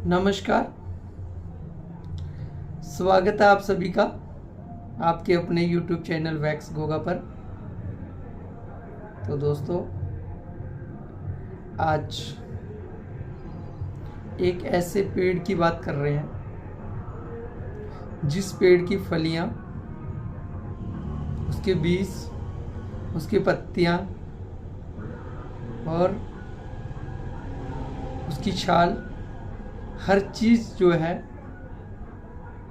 नमस्कार। स्वागत है आप सभी का आपके अपने YouTube चैनल वैक्स गोगा पर। तो दोस्तों, आज एक ऐसे पेड़ की बात कर रहे हैं जिस पेड़ की फलियां, उसके बीज, उसकी पत्तियां और उसकी छाल, हर चीज़ जो है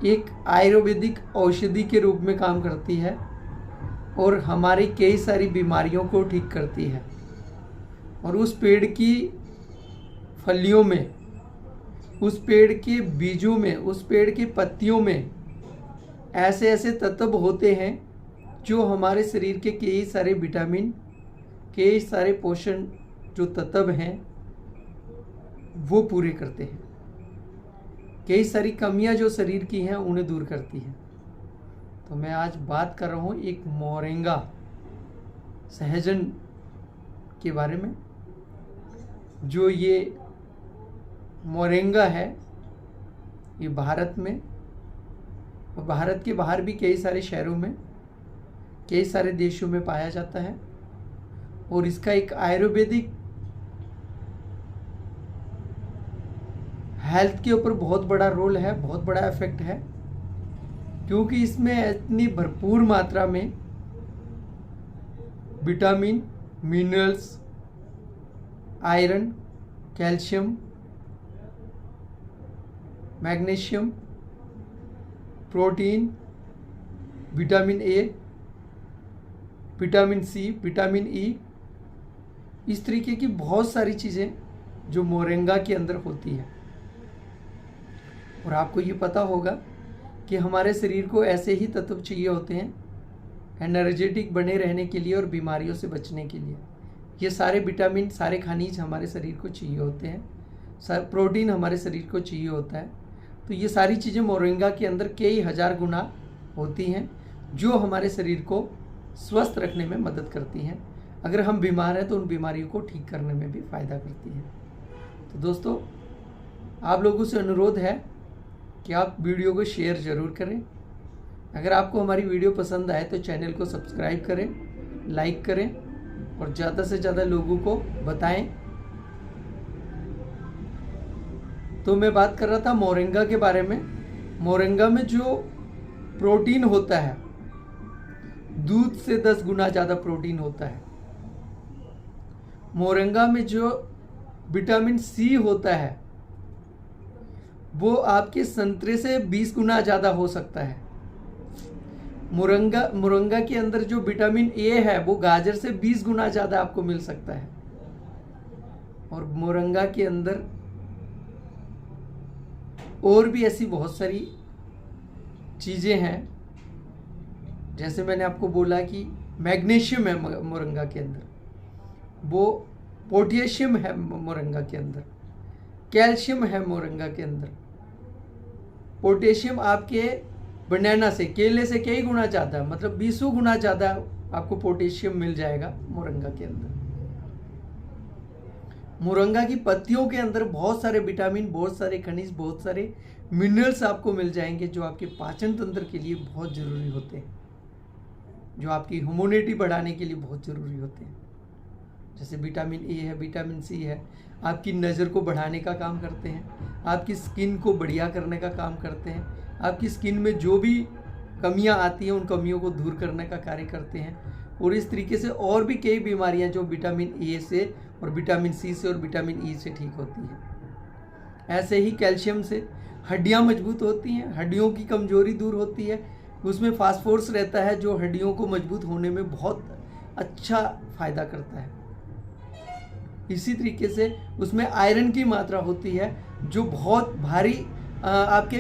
एक आयुर्वेदिक औषधि के रूप में काम करती है और हमारी कई सारी बीमारियों को ठीक करती है। और उस पेड़ की फलियों में, उस पेड़ के बीजों में, उस पेड़ की पत्तियों में ऐसे ऐसे तत्व होते हैं जो हमारे शरीर के कई सारे विटामिन, कई सारे पोषण जो तत्व हैं वो पूरे करते हैं। कई सारी कमियां जो शरीर की हैं उन्हें दूर करती हैं। तो मैं आज बात कर रहा हूँ एक मोरिंगा सहजन के बारे में। जो ये मोरिंगा है, ये भारत में और भारत के बाहर भी कई सारे शहरों में, कई सारे देशों में पाया जाता है। और इसका एक आयुर्वेदिक हेल्थ के ऊपर बहुत बड़ा रोल है, बहुत बड़ा इफेक्ट है, क्योंकि इसमें इतनी भरपूर मात्रा में vitamin, minerals, iron, calcium, magnesium, protein, vitamin A, vitamin C, vitamin E, इस तरीके की बहुत सारी चीज़ें जो मोरिंगा के अंदर होती है। और आपको ये पता होगा कि हमारे शरीर को ऐसे ही तत्व चाहिए होते हैं एनर्जेटिक बने रहने के लिए और बीमारियों से बचने के लिए। ये सारे विटामिन, सारे खनिज हमारे शरीर को चाहिए होते हैं, प्रोटीन हमारे शरीर को चाहिए होता है। तो ये सारी चीज़ें मोरिंगा के अंदर कई हजार गुना होती हैं जो हमारे शरीर को स्वस्थ रखने में मदद करती हैं। अगर हम बीमार हैं तो उन बीमारियों को ठीक करने में भी फ़ायदा करती हैं। तो दोस्तों, आप लोगों से अनुरोध है कि आप वीडियो को शेयर ज़रूर करें। अगर आपको हमारी वीडियो पसंद आए तो चैनल को सब्सक्राइब करें, लाइक करें और ज़्यादा से ज़्यादा लोगों को बताएं। तो मैं बात कर रहा था मोरिंगा के बारे में। मोरिंगा में जो प्रोटीन होता है, दूध से 10 गुना ज़्यादा प्रोटीन होता है। मोरिंगा में जो विटामिन सी होता है वो आपके संतरे से 20 गुना ज़्यादा हो सकता है। मोरिंगा के अंदर जो विटामिन ए है वो गाजर से 20 गुना ज़्यादा आपको मिल सकता है। और मोरिंगा के अंदर और भी ऐसी बहुत सारी चीज़ें हैं, जैसे मैंने आपको बोला कि मैग्नीशियम है मोरिंगा के अंदर, वो पोटेशियम है मोरिंगा के अंदर, कैल्शियम है मोरिंगा के अंदर। पोटेशियम आपके बनाना से, केले से कई गुना ज़्यादा, मतलब 20 गुना ज़्यादा आपको पोटेशियम मिल जाएगा मोरिंगा के अंदर। मोरिंगा की पत्तियों के अंदर बहुत सारे विटामिन, बहुत सारे खनिज, बहुत सारे मिनरल्स आपको मिल जाएंगे जो आपके पाचन तंत्र के लिए बहुत ज़रूरी होते हैं, जो आपकी इम्यूनिटी बढ़ाने के लिए बहुत ज़रूरी होते हैं। जैसे विटामिन ए है, विटामिन सी है, आपकी नज़र को बढ़ाने का काम करते हैं, आपकी स्किन को बढ़िया करने का काम करते हैं, आपकी स्किन में जो भी कमियां आती हैं उन कमियों को दूर करने का कार्य करते हैं। और इस तरीके से और भी कई बीमारियां जो विटामिन ए से और विटामिन सी से और विटामिन ई से ठीक होती हैं। ऐसे ही कैल्शियम से हड्डियां मजबूत होती हैं, हड्डियों की कमजोरी दूर होती है। उसमें फास्फोरस रहता है जो हड्डियों को मजबूत होने में बहुत अच्छा फ़ायदा करता है। इसी तरीके से उसमें आयरन की मात्रा होती है जो बहुत भारी, आपके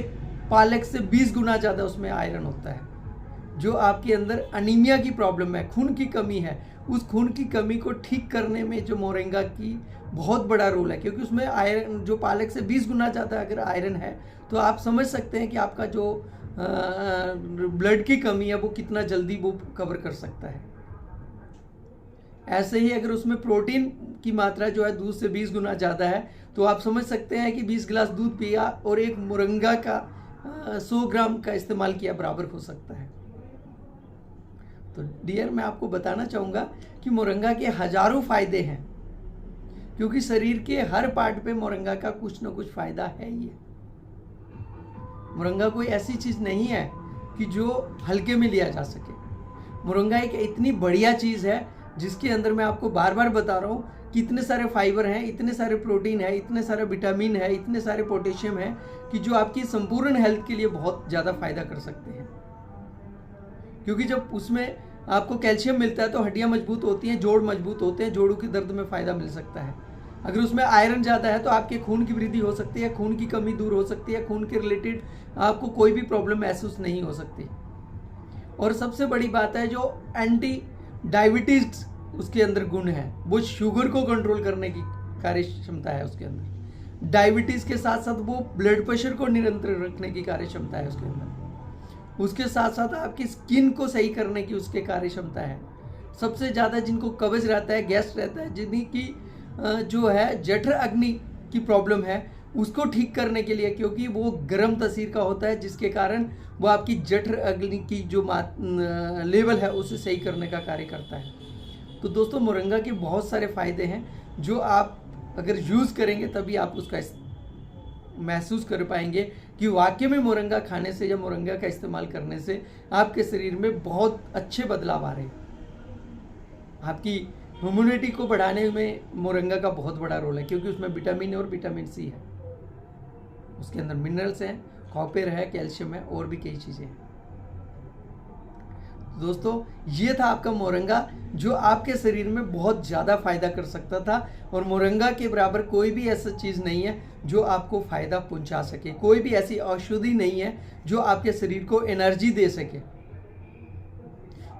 पालक से 20 गुना ज़्यादा उसमें आयरन होता है। जो आपके अंदर अनीमिया की प्रॉब्लम है, खून की कमी है, उस खून की कमी को ठीक करने में जो मोरिंगा की बहुत बड़ा रोल है, क्योंकि उसमें आयरन, जो पालक से 20 गुना ज़्यादा अगर आयरन है तो आप समझ सकते हैं कि आपका जो ब्लड की कमी है वो कितना जल्दी वो कवर कर सकता है। ऐसे ही अगर उसमें प्रोटीन की मात्रा जो है दूध से 20 गुना ज़्यादा है तो आप समझ सकते हैं कि 20 गिलास दूध पिया और एक मोरंगा का 100 ग्राम का इस्तेमाल किया बराबर हो सकता है। तो डियर, मैं आपको बताना चाहूँगा कि मोरंगा के हजारों फायदे हैं, क्योंकि शरीर के हर पार्ट पे मोरंगा का कुछ ना कुछ फायदा है ही है। मोरंगा कोई ऐसी चीज़ नहीं है कि जो हल्के में लिया जा सके। मोरंगा एक इतनी बढ़िया चीज़ है जिसके अंदर मैं आपको बार बार बता रहा हूँ कि इतने सारे फाइबर हैं, इतने सारे प्रोटीन है, इतने सारे विटामिन है, इतने सारे पोटेशियम है कि जो आपकी संपूर्ण हेल्थ के लिए बहुत ज़्यादा फायदा कर सकते हैं। क्योंकि जब उसमें आपको कैल्शियम मिलता है तो हड्डियाँ मजबूत होती हैं, जोड़ मजबूत होते हैं, जोड़ों के दर्द में फ़ायदा मिल सकता है। अगर उसमें आयरन ज़्यादा है तो आपके खून की वृद्धि हो सकती है, खून की कमी दूर हो सकती है, खून के रिलेटेड आपको कोई भी प्रॉब्लम महसूस नहीं हो सकती। और सबसे बड़ी बात है, जो एंटी डायबिटीज उसके अंदर गुण है, वो शुगर को कंट्रोल करने की कार्य क्षमता है उसके अंदर। डायबिटीज़ के साथ साथ वो ब्लड प्रेशर को नियंत्रण रखने की कार्य क्षमता है उसके अंदर। उसके साथ साथ आपकी स्किन को सही करने की उसके कार्य क्षमता है। सबसे ज़्यादा जिनको कब्ज रहता है, गैस रहता है, जिनकी जो है जठर अग्नि की प्रॉब्लम है, उसको ठीक करने के लिए, क्योंकि वो गर्म तसीर का होता है जिसके कारण वो आपकी जठर अग्नि की जो लेवल है उसे सही करने का कार्य करता है। तो दोस्तों, मोरंगा के बहुत सारे फ़ायदे हैं जो आप अगर यूज़ करेंगे तभी आप उसका महसूस कर पाएंगे कि वाकई में मोरंगा खाने से या मोरंगा का इस्तेमाल करने से आपके शरीर में बहुत अच्छे बदलाव आ रहे हैं। आपकी इम्यूनिटी को बढ़ाने में मोरंगा का बहुत बड़ा रोल है, क्योंकि उसमें विटामिन और विटामिन सी है, उसके अंदर मिनरल्स हैं, कॉपर है, कैल्शियम है और भी कई चीज़ें हैं। दोस्तों, ये था आपका मोरंगा जो आपके शरीर में बहुत ज़्यादा फायदा कर सकता था, और मोरंगा के बराबर कोई भी ऐसा चीज़ नहीं है जो आपको फ़ायदा पहुंचा सके। कोई भी ऐसी औषधि नहीं है जो आपके शरीर को एनर्जी दे सके।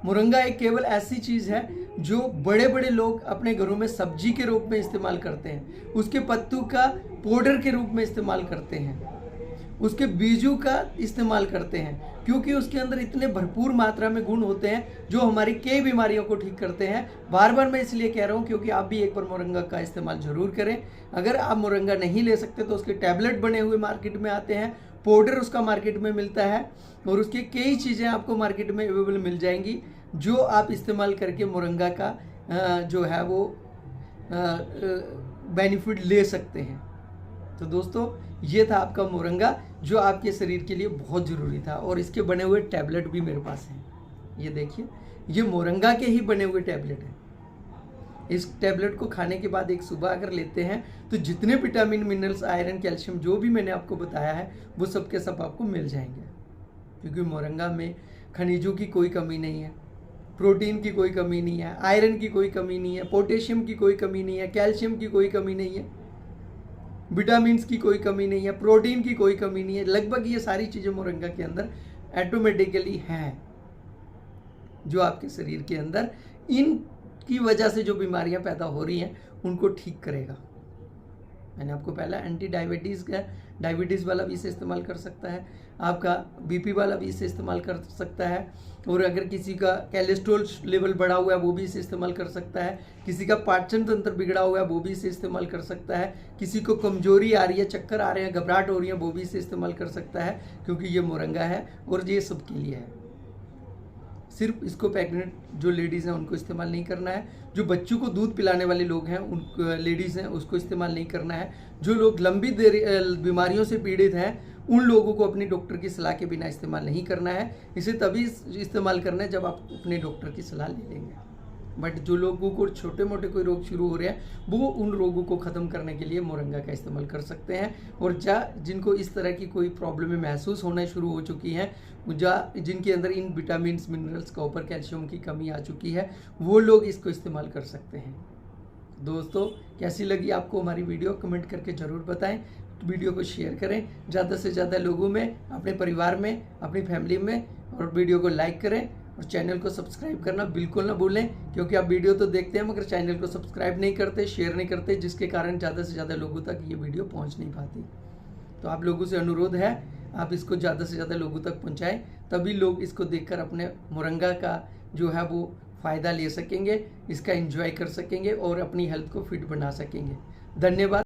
मोरंगा एक केवल ऐसी चीज़ है जो बड़े बड़े लोग अपने घरों में सब्जी के रूप में इस्तेमाल करते हैं, उसके पत्तों का पाउडर के रूप में इस्तेमाल करते हैं, उसके बीजों का इस्तेमाल करते हैं, क्योंकि उसके अंदर इतने भरपूर मात्रा में गुण होते हैं जो हमारी कई बीमारियों को ठीक करते हैं। बार बार मैं इसलिए कह रहा हूँ क्योंकि आप भी एक बार मोरंगा का इस्तेमाल जरूर करें। अगर आप मोरंगा नहीं ले सकते तो उसके टैबलेट बने हुए मार्केट में आते हैं, पाउडर उसका मार्केट में मिलता है, और उसकी कई चीज़ें आपको मार्केट में अवेलेबल मिल जाएंगी जो आप इस्तेमाल करके मोरंगा का जो है वो बेनिफिट ले सकते हैं। तो दोस्तों, ये था आपका मोरंगा जो आपके शरीर के लिए बहुत ज़रूरी था, और इसके बने हुए टैबलेट भी मेरे पास हैं। ये देखिए, ये मोरंगा के ही बने हुए टैबलेट हैं। इस टैबलेट को खाने के बाद एक सुबह अगर लेते हैं तो जितने विटामिन, मिनरल्स, आयरन, कैल्शियम जो भी मैंने आपको बताया है वो सब के सब आपको मिल जाएंगे, क्योंकि मोरंगा में खनिजों की कोई कमी नहीं है, प्रोटीन की कोई कमी नहीं है, आयरन की कोई कमी नहीं है, पोटेशियम की कोई कमी नहीं है, कैल्शियम की कोई कमी नहीं है, विटामिन की कोई कमी नहीं है, प्रोटीन की कोई कमी नहीं है। लगभग ये सारी चीज़ें मोरंगा के अंदर ऑटोमेटिकली हैं, जो आपके शरीर के अंदर इनकी वजह से जो बीमारियां पैदा हो रही हैं उनको ठीक करेगा। मैंने आपको पहला एंटी डायबिटीज़ का, डायबिटीज़ वाला भी इसे इस्तेमाल कर सकता है, आपका बीपी वाला भी इसे इस्तेमाल कर सकता है, और अगर किसी का कोलेस्ट्रॉल लेवल बढ़ा हुआ है वो भी इसे इस्तेमाल कर सकता है, किसी का पाचन तंत्र बिगड़ा हुआ है वो भी इसे इस्तेमाल कर सकता है, किसी को कमजोरी आ रही है, चक्कर आ रहे हैं, घबराहट हो रही है, वो भी इसे इस्तेमाल कर सकता है, क्योंकि ये मोरंगा है और ये सबके लिए है। सिर्फ इसको प्रेग्नेंट जो लेडीज़ हैं उनको इस्तेमाल नहीं करना है, जो बच्चों को दूध पिलाने वाले लोग हैं उन लेडीज़ हैं उसको इस्तेमाल नहीं करना है, जो लोग लंबी देर बीमारियों से पीड़ित हैं उन लोगों को अपनी डॉक्टर की सलाह के बिना इस्तेमाल नहीं करना है। इसे तभी इस्तेमाल करना है जब आप अपने डॉक्टर की सलाह ले लेंगे। बट जो लोगों को छोटे मोटे कोई रोग शुरू हो रहे हैं वो उन रोगों को ख़त्म करने के लिए मोरंगा का इस्तेमाल कर सकते हैं, और जिनको इस तरह की कोई प्रॉब्लमें महसूस होना शुरू हो चुकी हैं, जिनके अंदर in vitamin, minerals, copper, calcium की कमी आ चुकी है, वो लोग इसको इस्तेमाल कर सकते हैं। दोस्तों, कैसी लगी आपको हमारी वीडियो कमेंट करके ज़रूर बताएं। वीडियो को शेयर करें ज़्यादा से ज़्यादा लोगों में, अपने परिवार में, अपनी फैमिली में, और वीडियो को लाइक करें और चैनल को सब्सक्राइब करना बिल्कुल ना भूलें, क्योंकि आप वीडियो तो देखते हैं मगर चैनल को सब्सक्राइब नहीं करते, शेयर नहीं करते, जिसके कारण ज़्यादा से ज़्यादा लोगों तक ये वीडियो पहुंच नहीं पाती। तो आप लोगों से अनुरोध है आप इसको ज़्यादा से ज़्यादा लोगों तक पहुँचाएँ, तभी लोग इसको देखकर अपने मोरंगा का जो है वो फ़ायदा ले सकेंगे, इसका एंजॉय कर सकेंगे और अपनी हेल्थ को फिट बना सकेंगे। धन्यवाद।